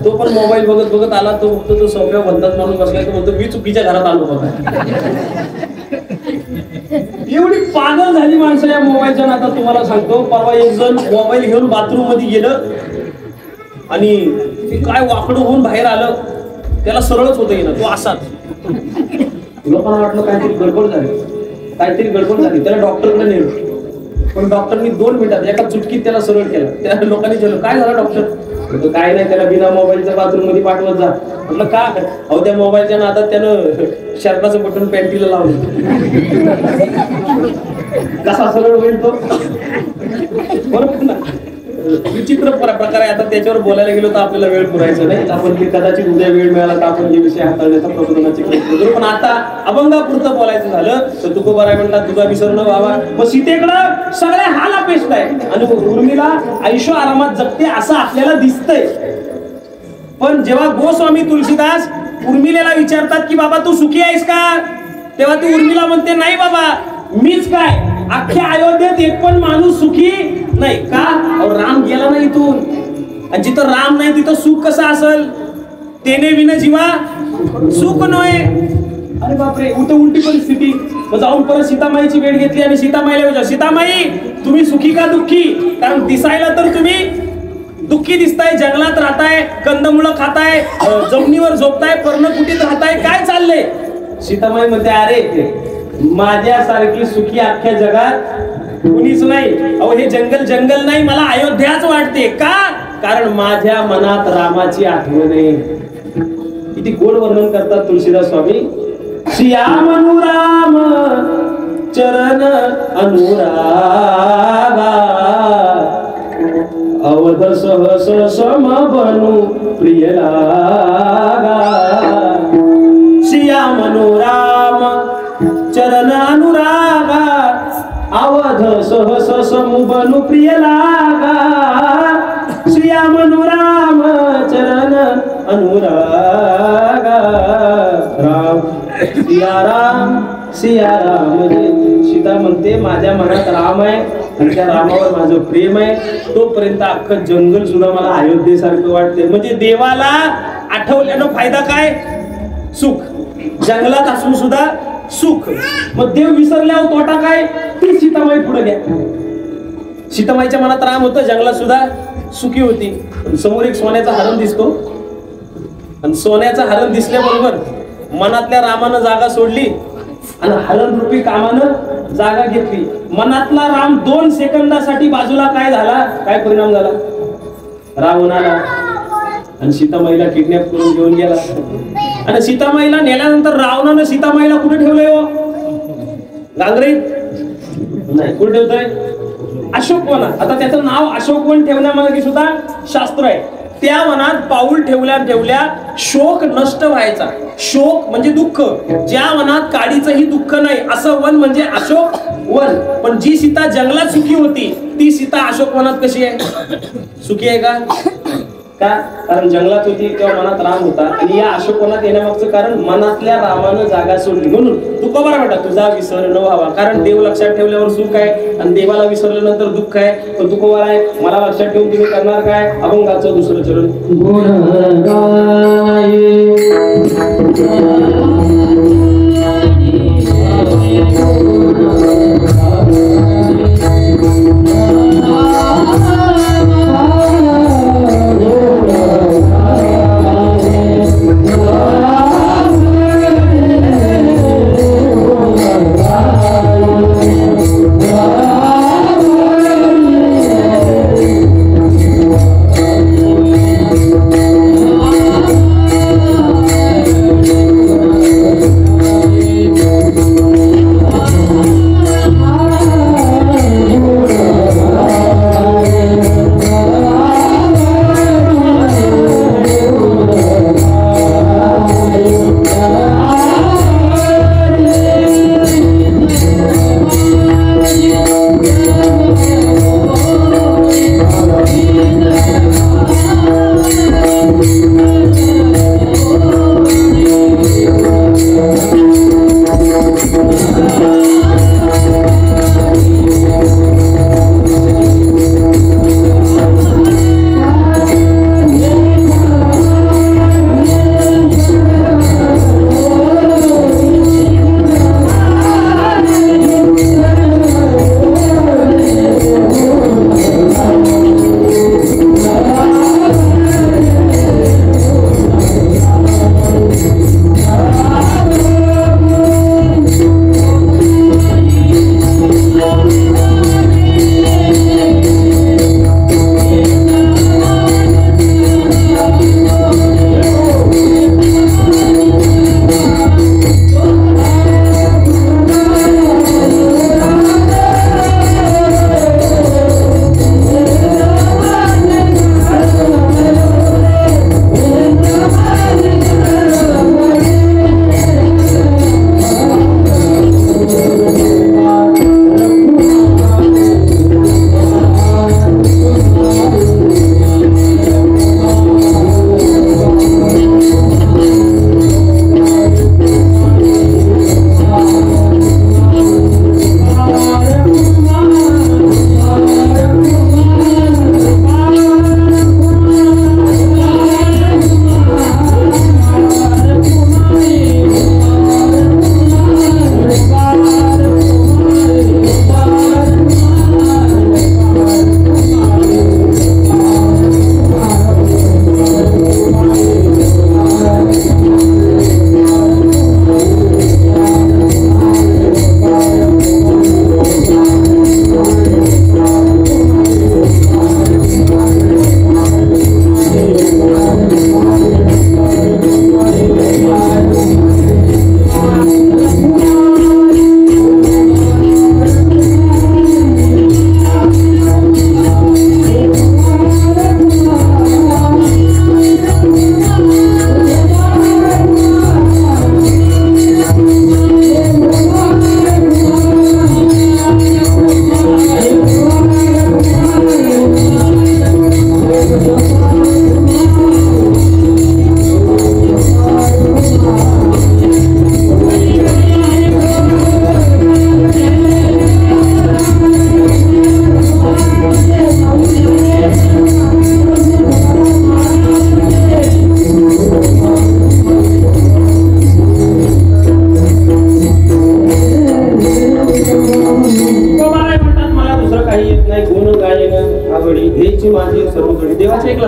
तो पण मोबाईल बघत आला. तो सोप्या बंधात माणूस बसलाय. तो म्हणतो मी चुकीच्या घरात आलो बघा. एवढी पागल झाली माणसं या मोबाईलच्या नादात. तुम्हाला सांगतो परवा एक जण मोबाईल घेऊन बाथरूम मध्ये गेलं आणि काय वाकडं होऊन बाहेर आलं. त्याला सरळच होतं येणं, तो असाच. लोकांना वाटलं काहीतरी गडबड झाली. त्याला डॉक्टरकडे नेलं पण डॉक्टरनी 2 मिनिटात एका चुटकीत त्याला सरळ केलं. त्या लोकांनी विचारलं काय झालं डॉक्टर? काय नाही, त्याला बिना मोबाईलच्या बाथरूम मध्ये पाठवत जा. म्हटलं का? अहो त्या मोबाईलच्या नादात त्यानं शर्टाचं बटन पॅन्टीला लावलं. कसा सरळ होईल तो? बरोबर ना. विचित्र प्रकार आहे. आता त्याच्यावर बोलायला गेलो तर आपल्याला वेळ पुरायचा नाही. आपण कदाचित उद्या वेळ मिळाला तर आपण हे विषय हाताळण्याचा प्रबोधनाचे प्रयत्न करू. पण आता अभंगापुरतं बोलायचं झालं तर तुकोबाराय म्हणतात तुझा विसरणं व्हावा. मग सीतेकडं सगळ्या हाल अपेष्ट आहे आणि उर्मिला आयुष्य आरामात जगते असं आपल्याला दिसतंय. पण जेव्हा गोस्वामी तुलसीदास उर्मिलेला विचारतात की बाबा तू सुखी आहेस का, तेव्हा ती उर्मिला म्हणते नाही बाबा मीच काय, अख्ख्या अयोध्येत एक पण माणूस सुखी नाही. का? राम गेला नाही इथून. आणि जिथं राम नाही तिथं सुख कसं असेल? तेने विना जीवा सुख नव्हे. अरे बापरे, उलटी परिस्थिती. मग जाऊन परत सीतामाईची वेळ घेतली आणि सीतामाईला विचार, सीतामाई तुम्ही सुखी का दुःखी? कारण दिसायला तर तुम्ही दुःखी दिसताय, जंगलात राहताय, कंदमुळं खाताय, जमिनीवर झोपताय, पर्णकुटीत राहताय, काय चाललंय? सीतामाई म्हणते, अरे माझ्यासारखी सुखी अख्ख्या जगात कुणीच नाही. अहो हे जंगल जंगल नाही, मला अयोध्याच वाटते. का? कारण माझ्या मनात रामाची आठवण आहे. किती गोड वर्णन करतात तुळशीदास स्वामी. श्याम अनुराम चरण अनुरागा, अवध सहस सम बनू प्रिय लागा. श्याम अनुराम चरण अनुरागा, अवध सहस सम बनू प्रिय लागा. श्याम अनुराम चरण अनुरागा. राम सिया राम सिया राम. सीता म्हणते माझ्या मनात राम आहे आणि त्या रामावर माझं प्रेम आहे. तोपर्यंत अख्खं जंगल सुद्धा मला अयोध्येसारखं वाटते. म्हणजे देवाला आठवल्यानं फायदा काय? सुख. जंगलात असून सुद्धा सुख. मग देव विसरल्यावर तोटा काय? ती सीतामाई पुढे घ्या. सीतामाईच्या मनात राम होतं, जंगलात सुद्धा सुखी होती. समोर एक सोन्याचा हरण दिसतो आणि सोन्याचा हरण दिसल्याबरोबर मनातल्या रामानं जागा सोडली आणि हरण रूपी कामानं जागा घेतली. मनातला राम 2 सेकंदासाठी बाजूला काय झाला? काय परिणाम झाला? रावण आला आणि सीतामाईला किडनॅप करून घेऊन गेला. आणि सीतामाईला नेल्यानंतर रावणानं सीतामाईला कुठे ठेवलंय हो? गांगरीत नाही, कुठे ठेवतोय? अशोकवनात. आता त्याचं नाव अशोकवन ठेवण्यामागे सुद्धा शास्त्र आहे. त्या वनात पाऊल ठेवल्या ठेवल्या शोक नष्ट व्हायचा. शोक म्हणजे दुःख. ज्या वनात काडीचंही दुःख नाही असं वन म्हणजे अशोक वन. पण जी सीता जंगलात सुखी होती ती सीता अशोक वनात कशी आहे? सुखी आहे का? का? कारण जंगलात होती तेव्हा मनात राम होता. आणि या अशोकवनात येण्यामागचं कारण मनातल्या रामानं जागा सोडली. म्हणून तू कबरा बेटा तुझा विसर न व्हावा. कारण देव लक्षात ठेवल्यावर सुख आहे आणि देवाला विसरल्यानंतर दुःख आहे. पण तू कबरा आहे मला लक्षात ठेवून तुम्ही करणार काय? अभंगाचं दुसरं चरण.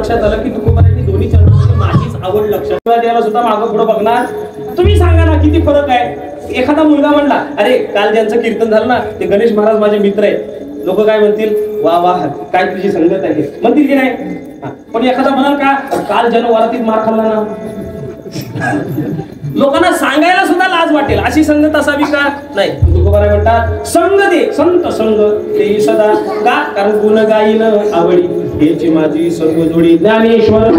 लक्षात आलं की तुकोबारायांनी दोन्ही चरणांमध्ये माझीच आवड लक्षात याला सुद्धा मागं पुढे बघणार. तुम्ही सांगा ना किती फरक आहे. एखादा मुलगा म्हणला, अरे काल ज्यांचं कीर्तन झालं ना ते गणेश महाराज माझे मित्र आहेत, लोक काय म्हणतील, वा वा काय तुझी संगत आहे म्हणतील की नाही. पण एखादा म्हणाल का, काल ज्यानं वरातीत मार खाल्ला ना, लोकांना सांगायला सुद्धा लाज वाटेल. अशी संगत असावी का? नाही. तुकोबाराय म्हणतात, संग दे संत संग ते सदा का, कारण गुण गाईन आवडी हेची माझी सर्व जोडी. ज्ञानेश्वर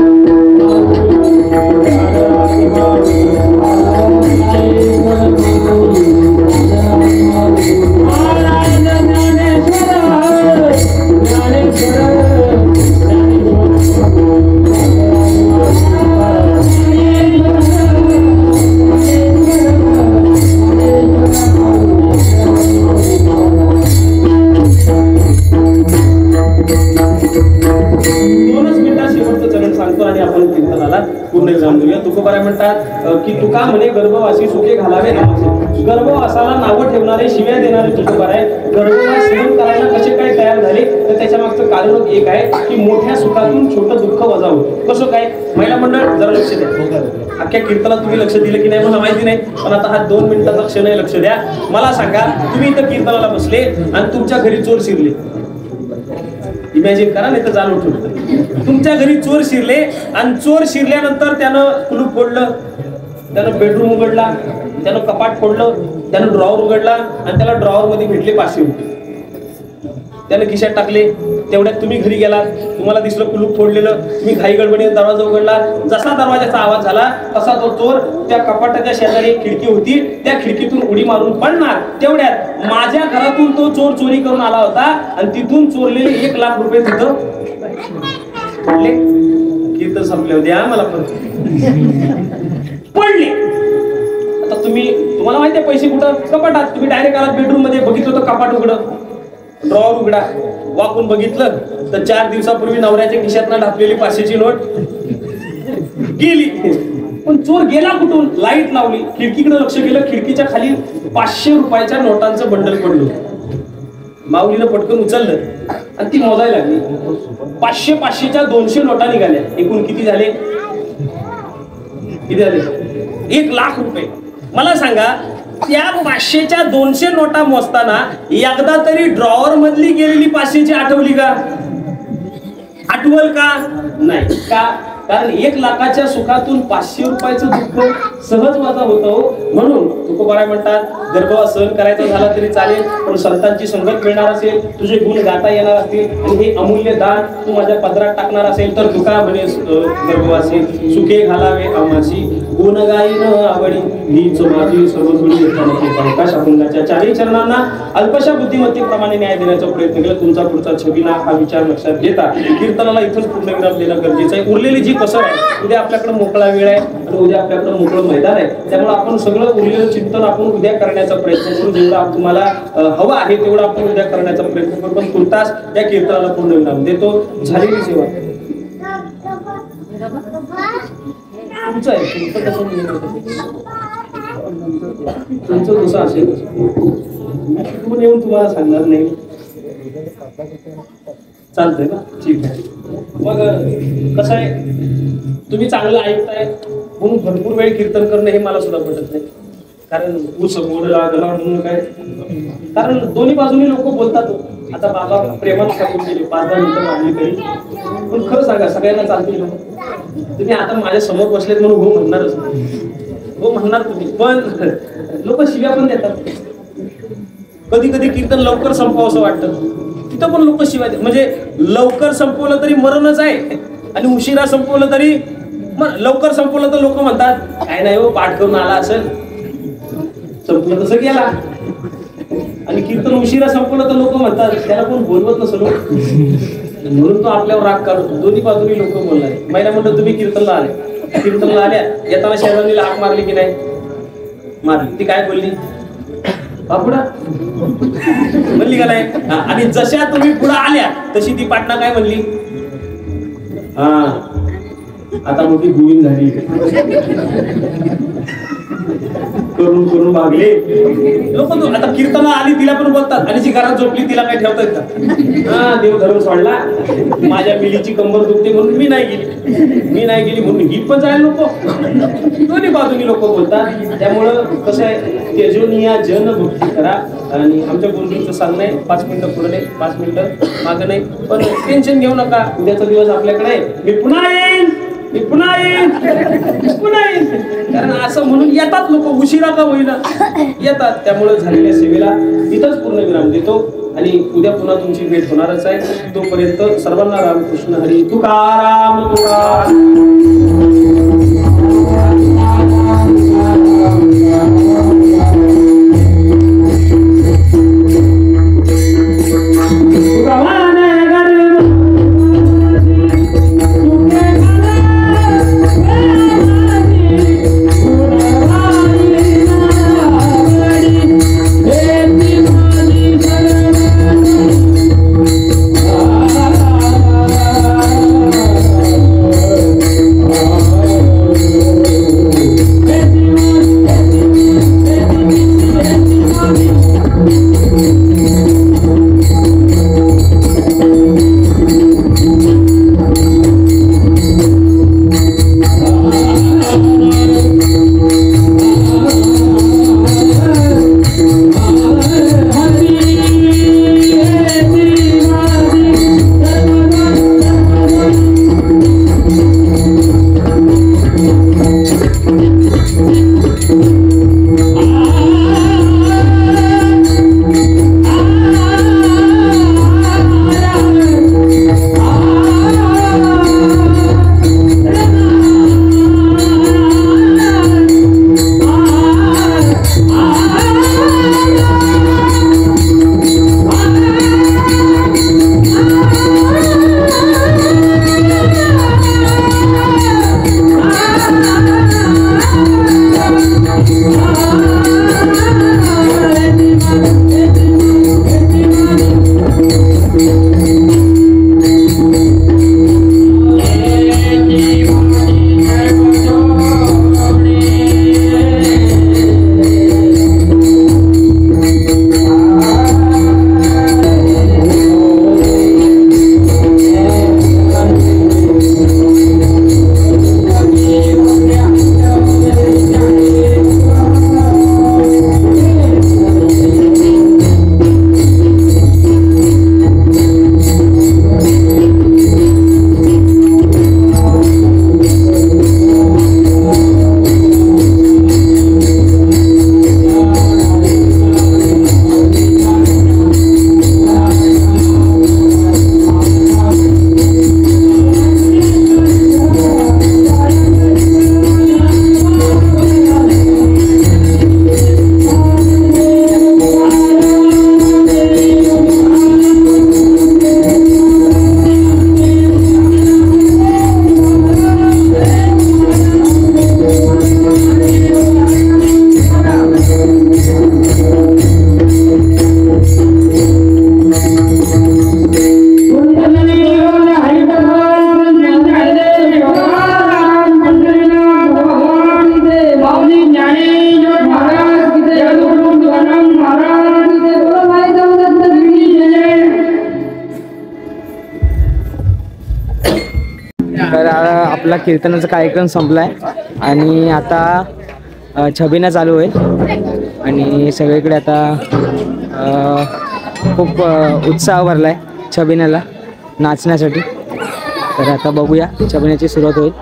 तुकोबाराय म्हणतात की तुका म्हणे गर्भवासी सुखे घालावे आमाचे. गर्भवासाला नावं ठेवणारे, शिव्या देणारे तुकोबाराय गर्भवास सहन करायला कसे काय तयार झाले, तर त्याच्या मागचं कारण एक आहे की मोठ्या सुखातून छोटं दुःख वजा होतं. कसं काय? महिला मंडळ जरा लक्ष द्या. अख्ख्या कीर्तनात तुम्ही लक्ष दिलं की नाही मला माहिती नाही, पण आता हा 2 मिनिटाचा क्षण आहे, लक्ष द्या. मला सांगा, तुम्ही इथं कीर्तनाला बसले आणि तुमच्या घरी चोर शिरले. इमॅजिन करा, नाही तर जाण उठवलं. तुमच्या घरी चोर शिरले आणि चोर शिरल्यानंतर त्यानं कुलूप फोडलं, त्यानं बेडरूम उघडला, त्यानं कपाट फोडलं, त्यानं ड्रॉवर उघडला आणि त्याला ड्रॉवर मध्ये भेटले 500 रुपये. त्यानं खिशात टाकले. तेवढ्यात तुम्ही घरी गेलात, तुम्हाला दिसलं कुलूप फोडलेलं, तुम्ही घाई गडबडीने दरवाजा उघडला. जसा दरवाजाचा आवाज झाला तसा तो चोर त्या कपाटाच्या शेजारी एक खिडकी होती, त्या खिडकीतून उडी मारून पडणार. तेवढ्यात माझ्या घरातून तो चोर चोरी करून आला होता आणि तिथून चोरलेले 1 लाख रुपये तिथं पडले. कीर्तन संपले होते, मला पडले. आता तुम्हाला माहिती आहे पैसे कुठं? कपाटात. तुम्ही डायरेक्ट आलात बेडरूम मध्ये, बघितलं तर कपाट उघडं, ड्रॉवर उघडा. वाकून बघितलं तर 4 दिवसापूर्वी नवऱ्याच्या खिशातनं ढापलेली 500ची नोट गेली. पण चोर गेला कुठून? लाईट लावली, खिडकीकडे लक्ष गेलं, खिडकीच्या खाली 500 रुपयाच्या नोटांचं बंडल पडलं. माऊलीनं पटकन उचललं आणि ती मोजायला लागली. 500च्या 200 नोटा निघाल्या. एकूण किती झाले? 1 लाख रुपये. मला सांगा, त्या 500च्या 200 नोटा मोजताना एकदा तरी ड्रॉवर मधली गेलेली 500ची आठवली का? आठवल का? नाही. का? कारण 1 लाखाच्या सुखातून 500 रुपयाचं दुःख सहज वजा होतं. म्हणून तुकोबाराय म्हणतात, गर्भवास सहन करायचा झाला तरी चालेल, पण संतांची संगत मिळणार असेल, तुझे गुण गाता येणार असतील आणि हे अमूल्य दान तू माझ्या पदरात टाकणार असेल तर तुका म्हणे गर्भवासी सुखे घालावे आमाशी, गुण गाईन आवडी हीच माझी सर्वजोडी. प्रकाश अभंगाच्या 4ही चरणांना अल्पशा बुद्धिमत्तेप्रमाणे न्याय देण्याचा प्रयत्न केला. तुमचा पुढचा छबिना हा विचार लक्षात घेता कीर्तनाला इथंच पूर्णविराम देणं गरजेचं आहे. उरलेली जी कसर आहे, उद्या आपल्याकडे मोकळा वेळ आहे आणि उद्या आपल्याकडे मोकळं मैदान आहे, त्यामुळे आपण सगळं उरलेलं चिंतन आपण उद्या करण्याचा प्रयत्न करू. जेवढा तुम्हाला हवा आहे तेवढा आपण उद्या करण्याचा प्रयत्न करू. पण तुर्तास या कीर्तनाला पूर्णविराम देतो. झालेली सेवा तुमचं आहे, तुमचं कसं असेल तुम्ही येऊन तुम्हाला सांगणार नाही. चालतंय ना? ठीक आहे. मग कसं आहे, तुम्ही चांगलं ऐकताय म्हणून भरपूर वेळ कीर्तन करणं हे मला सुद्धा पटत नाही. कारण म्हणून काय, कारण दोन्ही बाजूनी लोक बोलतात. आता बाबा प्रेमात टाकून गेले, 5-10 मिनिटं मागली तरी, पण खरं सांगा सगळ्यांना चालतील लोक. तुम्ही आता माझ्या समोर बसलेत म्हणून हो म्हणणारच, हो म्हणणार तुम्ही, पण लोक शिव्या पण देतात. कधी कधी कीर्तन लवकर संपवावं असं वाटतं, तिथं पण लोक शिवाय. म्हणजे लवकर संपवलं तरी मरणच आहे आणि उशिरा संपवलं तरी लवकर संपवलं तर लोक म्हणतात काय नाही हो, पाठ करून आला असेल, संपलं तसं गेला. आणि कीर्तन उशिरा संपवलं तर लोक म्हणतात त्याला कोण बोलवत नसेल म्हणून तो आपल्यावर राग काढतो. दोन्ही बाजूनी लोक बोलणार. महिला म्हणतात तुम्ही कीर्तनला आल्या, येताना शेजारणीला हाक मारली की नाही? मारली. ती काय बोलली? पुढं म्हणली का नाही? आणि जशा तुम्ही पुढे आल्या तशी ती पाटणा काय म्हणली? हा आता मोठी गोविंद झाली. करून करून भागले लोक. आता कीर्तना आली तिला पण बोलतात, आणि जी घरात झोपली तिला काय ठेवतात का? हा, देव धर्म सोडला, माझ्या मिलीची कंबर दुखते म्हणून मी नाही गेली म्हणून ही पण जायला नको. दोन्ही बाजूनी लोक बोलतात. त्यामुळं कसं आहे, तेजोनिया जन भक्ती करा. आणि आमच्या गुरुजींचं सांगणं आहे, 5 मिनिटं पुढे नाही, 5 मिनिटं मागं नाही, पण टेन्शन घेऊ नका. उद्याचा दिवस आपल्याकडे आहे. मी पुन्हा येईन. कारण असं म्हणून येतात लोक, उशिरा का होईना येतात. त्यामुळे झालेल्या सेवेला तिथंच पूर्ण विराम देतो, आणि उद्या पुन्हा तुमची भेट होणारच आहे. तोपर्यंत सर्वांना रामकृष्ण हरी. तुकाराम तुकाराम. तर आपला कीर्तनाचा कार्यक्रम संपलाय आणि आता छबिना चालू आहे आणि सगळीकडे आता खूप उत्साह भरलाय छबिन्याला नाचण्यासाठी. तर आता बघूया, छबिन्याची सुरुवात होईल.